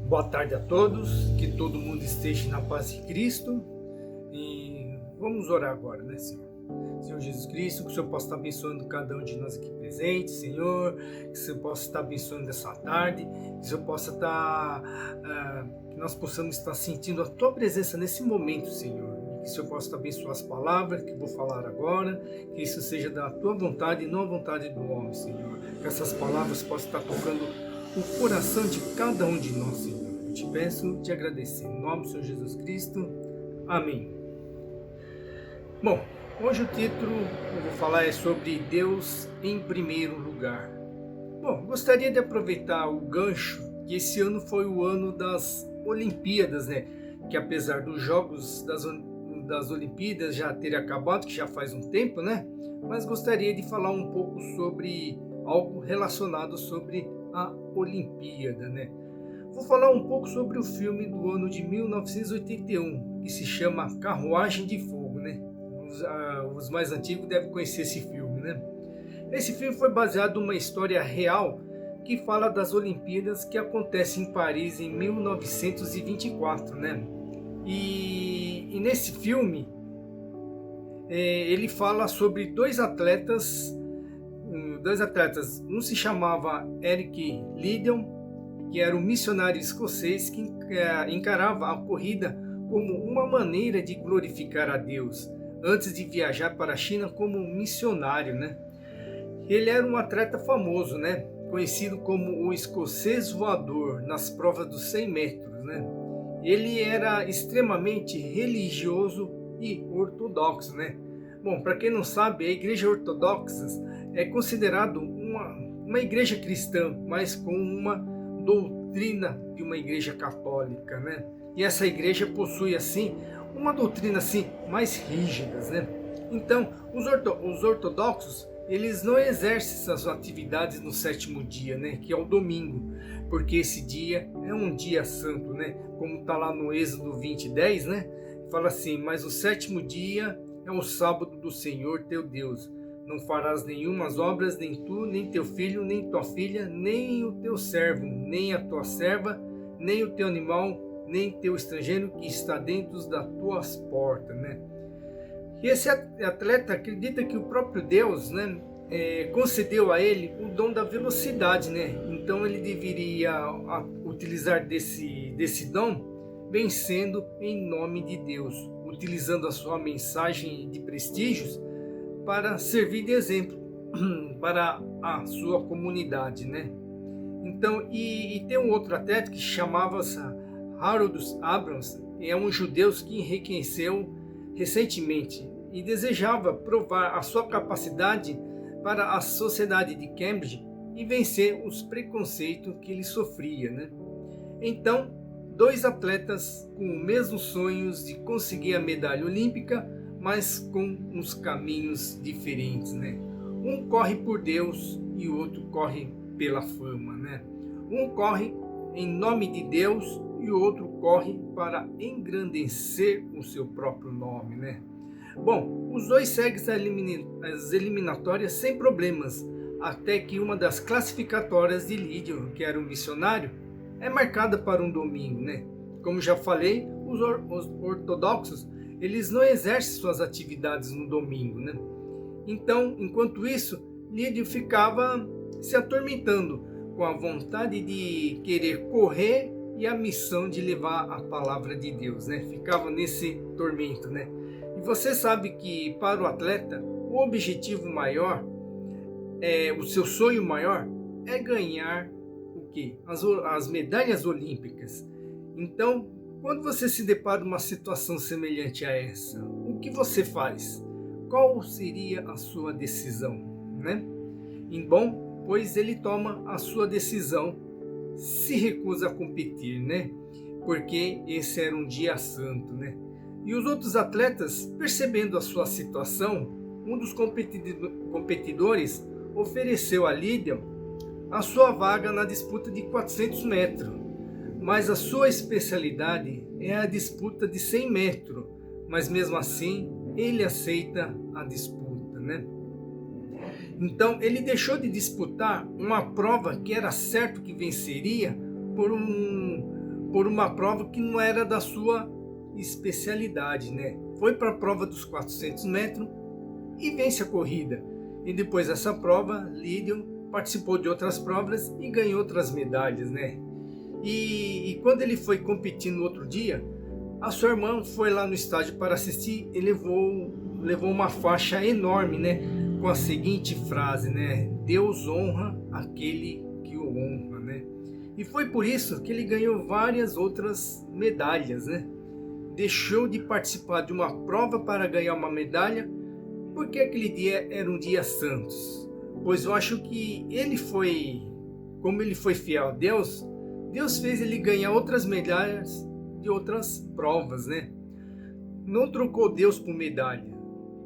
Boa tarde a todos, que todo mundo esteja na paz de Cristo e vamos orar agora, né, Senhor? Senhor Jesus Cristo, que o Senhor possa estar abençoando cada um de nós aqui presentes, Senhor, que o Senhor possa estar abençoando essa tarde, que o Senhor possa estar, que nós possamos estar sentindo a Tua presença nesse momento, Senhor, e que o Senhor possa abençoar as palavras que eu vou falar agora, que isso seja da Tua vontade e não a vontade do homem, Senhor, que essas palavras possam estar tocando o coração de cada um de nós, Senhor. Eu te peço, te agradecer. Em nome do Senhor Jesus Cristo. Amém. Bom, hoje o título que eu vou falar é sobre Deus em primeiro lugar. Bom, gostaria de aproveitar o gancho que esse ano foi o ano das Olimpíadas, né? Que apesar dos jogos das Olimpíadas já terem acabado, que já faz um tempo, né? Mas gostaria de falar um pouco sobre algo relacionado sobre a Olimpíada, né? Vou falar um pouco sobre o filme do ano de 1981, que se chama Carruagem de Fogo, né? Os mais antigos devem conhecer esse filme, né? Esse filme foi baseado numa história real que fala das Olimpíadas que acontecem em Paris em 1924, né? E nesse filme ele fala sobre dois atletas, um se chamava Eric Liddell, que era um missionário escocês que encarava a corrida como uma maneira de glorificar a Deus, antes de viajar para a China como missionário, né? Ele era um atleta famoso, né? Conhecido como o escocês voador nas provas dos 100 metros, né? Ele era extremamente religioso e ortodoxo, né? Bom, para quem não sabe, a Igreja Ortodoxa é considerado uma igreja cristã, mas com uma doutrina de uma igreja católica, né? E essa igreja possui, assim, uma doutrina, assim, mais rígidas, né? Então, os ortodoxos, eles não exercem suas atividades no sétimo dia, né? Que é o domingo, porque esse dia é um dia santo, né? Como está lá no Êxodo 20:10, né? Fala assim, mas o sétimo dia é o sábado do Senhor teu Deus. Não farás nenhumas obras, nem tu, nem teu filho, nem tua filha, nem o teu servo, nem a tua serva, nem o teu animal, nem teu estrangeiro que está dentro das tuas portas, né? E esse atleta acredita que o próprio Deus, né, concedeu a ele o dom da velocidade, né? Então ele deveria utilizar desse dom vencendo em nome de Deus, utilizando a sua mensagem de prestígios para servir de exemplo para a sua comunidade, né? Então, e tem um outro atleta que chamava-se Harold Abrams, é um judeu que enriqueceu recentemente e desejava provar a sua capacidade para a sociedade de Cambridge e vencer os preconceitos que ele sofria, né? Então, dois atletas com os mesmos sonhos de conseguir a medalha olímpica, mas com uns caminhos diferentes, né? Um corre por Deus e o outro corre pela fama, né? Um corre em nome de Deus e o outro corre para engrandecer o seu próprio nome, né? Bom, os dois seguem as eliminatórias sem problemas, até que uma das classificatórias de Lídio, que era um missionário, é marcada para um domingo, né? Como já falei, os ortodoxos eles não exercem suas atividades no domingo, né? Então, enquanto isso, Lídio ficava se atormentando com a vontade de querer correr e a missão de levar a palavra de Deus, né? Ficava nesse tormento, né? E você sabe que para o atleta, o objetivo maior, o seu sonho maior é ganhar o quê? As medalhas olímpicas. Então, quando você se depara com uma situação semelhante a essa, o que você faz? Qual seria a sua decisão, né? Bom, pois ele toma a sua decisão, se recusa a competir, né? Porque esse era um dia santo, né? E os outros atletas, percebendo a sua situação, um dos competidores ofereceu a Lídia a sua vaga na disputa de 400 metros. Mas a sua especialidade é a disputa de 100 metros, mas mesmo assim ele aceita a disputa, né? Então ele deixou de disputar uma prova que era certo que venceria por por uma prova que não era da sua especialidade, né? Foi para a prova dos 400 metros e vence a corrida. E depois dessa prova, Lídio participou de outras provas e ganhou outras medalhas, né? E quando ele foi competir no outro dia, a sua irmã foi lá no estádio para assistir e levou uma faixa enorme, né? Com a seguinte frase, né? Deus honra aquele que o honra, né? E foi por isso que ele ganhou várias outras medalhas, né? Deixou de participar de uma prova para ganhar uma medalha, porque aquele dia era um dia santo. Pois eu acho que como ele foi fiel a Deus, Deus fez ele ganhar outras medalhas de outras provas, né? Não trocou Deus por medalha.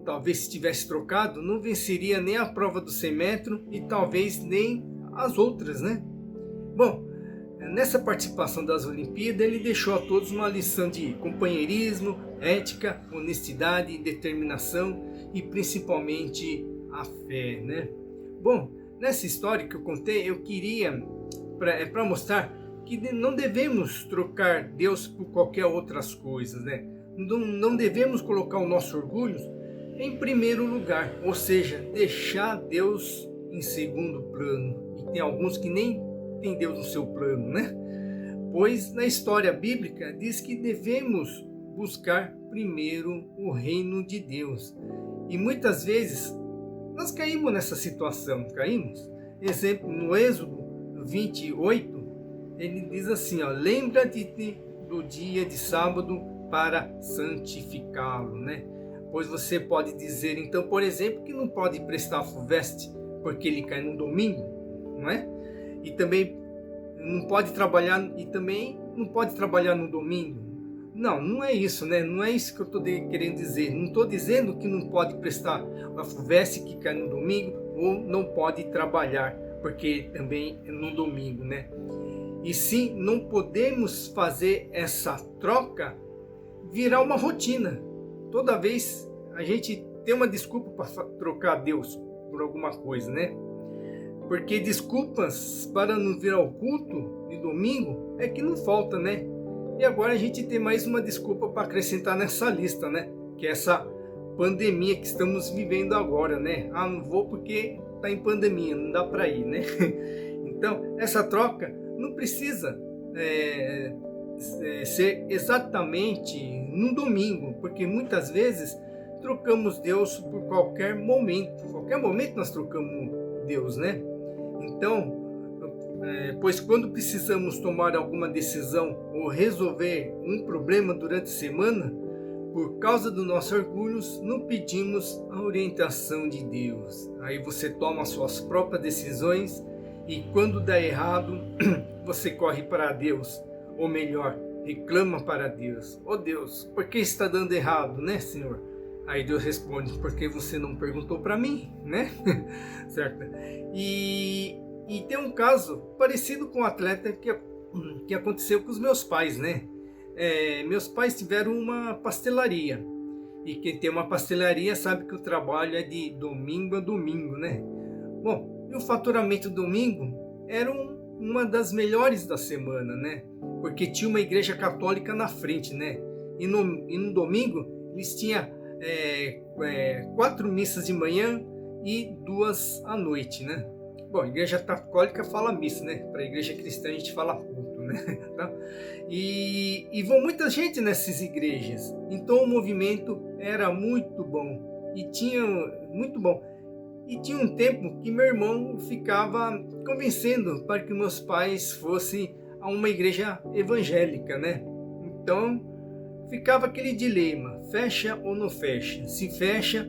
Talvez se tivesse trocado, não venceria nem a prova do 100 metros e talvez nem as outras, né? Bom, nessa participação das Olimpíadas, ele deixou a todos uma lição de companheirismo, ética, honestidade, determinação e principalmente a fé, né? Bom, nessa história que eu contei, eu queria para mostrar que não devemos trocar Deus por qualquer outras coisas, né? Não devemos colocar o nosso orgulho em primeiro lugar, ou seja, deixar Deus em segundo plano. E tem alguns que nem tem Deus no seu plano, né? Pois na história bíblica diz que devemos buscar primeiro o reino de Deus. E muitas vezes nós caímos nessa situação, Exemplo, no Êxodo 28, ele diz assim, ó, lembra-te do dia de sábado para santificá-lo, né? Pois você pode dizer, então, por exemplo, que não pode prestar FUVEST porque ele cai no domingo, não é? E também não pode trabalhar no domingo. Não é isso, né? Não é isso que eu estou querendo dizer. Não estou dizendo que não pode prestar a FUVEST que cai no domingo ou não pode trabalhar porque também é no domingo, né? E sim, não podemos fazer essa troca virar uma rotina. Toda vez a gente tem uma desculpa para trocar Deus por alguma coisa, né? Porque desculpas para não vir ao culto de domingo é que não falta, né? E agora a gente tem mais uma desculpa para acrescentar nessa lista, né? Que é essa pandemia que estamos vivendo agora, né? Ah, não vou porque está em pandemia, não dá para ir, né? Então, essa troca não precisa ser exatamente no domingo, porque muitas vezes trocamos Deus por qualquer momento. Qualquer momento nós trocamos Deus, né? Então, pois quando precisamos tomar alguma decisão ou resolver um problema durante a semana, por causa do nosso orgulho, não pedimos a orientação de Deus. Aí você toma suas próprias decisões e quando dá errado, você corre para Deus. Ou melhor, reclama para Deus. Oh Deus, por que está dando errado, né, Senhor? Aí Deus responde, porque você não perguntou para mim, né? Certo? E tem um caso parecido com o atleta que aconteceu com os meus pais, né? Meus pais tiveram uma pastelaria. E quem tem uma pastelaria sabe que o trabalho é de domingo a domingo, né? Bom, e o faturamento domingo era uma das melhores da semana, né? Porque tinha uma igreja católica na frente, né? E no domingo eles tinham 4 missas de manhã e 2 à noite, né? Bom, a igreja católica fala missa, né? Para a igreja cristã a gente fala culto, né? Tá? E vão muita gente nessas igrejas. Então o movimento era muito bom. E tinha um tempo que meu irmão ficava convencendo para que meus pais fossem a uma igreja evangélica, né? Então ficava aquele dilema, fecha ou não fecha? Se fecha,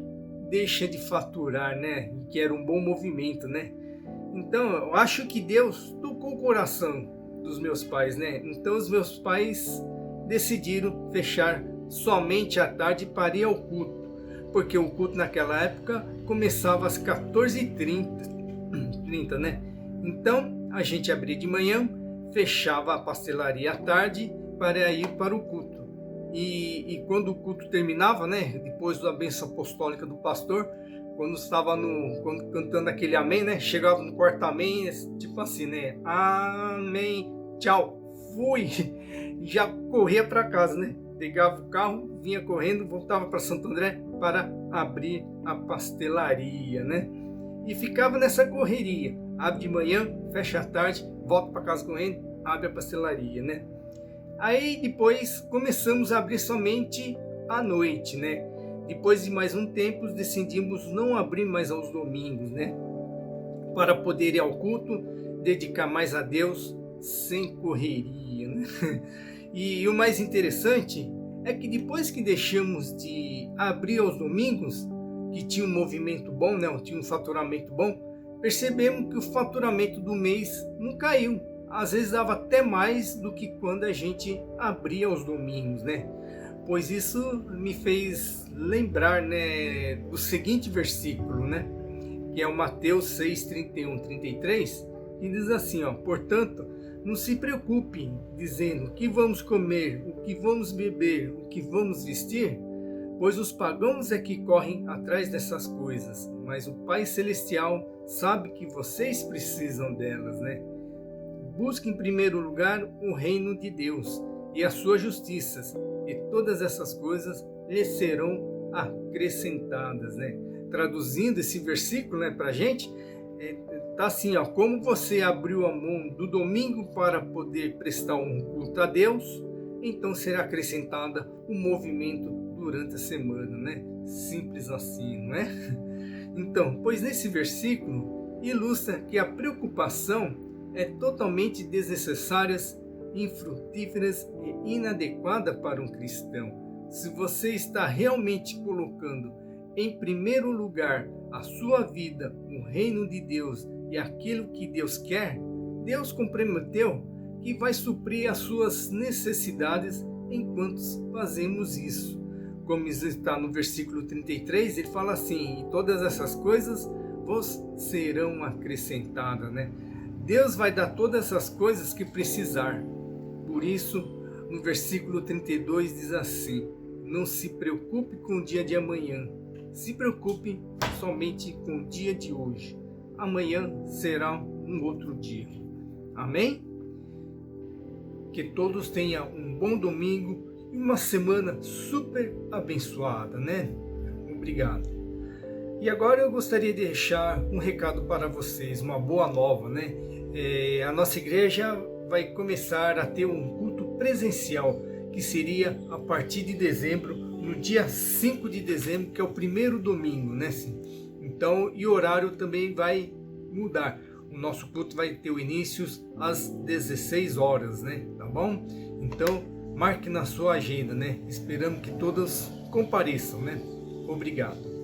deixa de faturar, né? Que era um bom movimento, né? Então eu acho que Deus tocou o coração dos meus pais, né? Então os meus pais decidiram fechar somente à tarde para ir ao culto, porque o culto naquela época começava às 14h30, né? Então a gente abria de manhã, fechava a pastelaria à tarde para ir para o culto. E quando o culto terminava, né? Depois da bênção apostólica do pastor, quando estava cantando aquele amém, né? Chegava no quarto amém, tipo assim, né? Amém, tchau, fui, já corria para casa, né? Pegava o carro, vinha correndo, voltava para Santo André para abrir a pastelaria, né? E ficava nessa correria. Abre de manhã, fecha à tarde, volta para casa correndo, abre a pastelaria, né? Aí depois começamos a abrir somente à noite, né? Depois de mais um tempo decidimos não abrir mais aos domingos, né? Para poder ir ao culto, dedicar mais a Deus sem correria, né? E o mais interessante é que depois que deixamos de abrir aos domingos, que tinha um movimento bom, né? Tinha um faturamento bom, percebemos que o faturamento do mês não caiu. Às vezes dava até mais do que quando a gente abria aos domingos, né? Pois isso me fez lembrar, né, do seguinte versículo, né? Que é o Mateus 6, 31, 33, que diz assim, ó: portanto, não se preocupe dizendo o que vamos comer, o que vamos beber, o que vamos vestir, pois os pagãos é que correm atrás dessas coisas, mas o Pai Celestial sabe que vocês precisam delas, né? Busque em primeiro lugar o reino de Deus e a sua justiça, e todas essas coisas lhe serão acrescentadas, né? Traduzindo esse versículo, né, para a gente, tá assim, ó: como você abriu a mão do domingo para poder prestar um culto a Deus, então será acrescentada o movimento durante a semana, né? Simples assim, não é? Então, pois nesse versículo ilustra que a preocupação é totalmente desnecessária, infrutíferas e inadequada para um cristão. Se você está realmente colocando em primeiro lugar a sua vida, o reino de Deus e aquilo que Deus quer, Deus comprometeu que vai suprir as suas necessidades enquanto fazemos isso. Como está no versículo 33, ele fala assim: e todas essas coisas vos serão acrescentadas, né? Deus vai dar todas essas coisas que precisar. Por isso, no versículo 32 diz assim: não se preocupe com o dia de amanhã, se preocupe somente com o dia de hoje. Amanhã será um outro dia. Amém? Que todos tenham um bom domingo e uma semana super abençoada, né? Obrigado. E agora eu gostaria de deixar um recado para vocês, uma boa nova, né? A nossa igreja vai começar a ter um culto presencial, que seria a partir de dezembro, no dia 5 de dezembro, que é o primeiro domingo, né? Então, e o horário também vai mudar. O nosso culto vai ter o início às 16 horas, né? Tá bom? Então, marque na sua agenda, né? Esperamos que todos compareçam, né? Obrigado.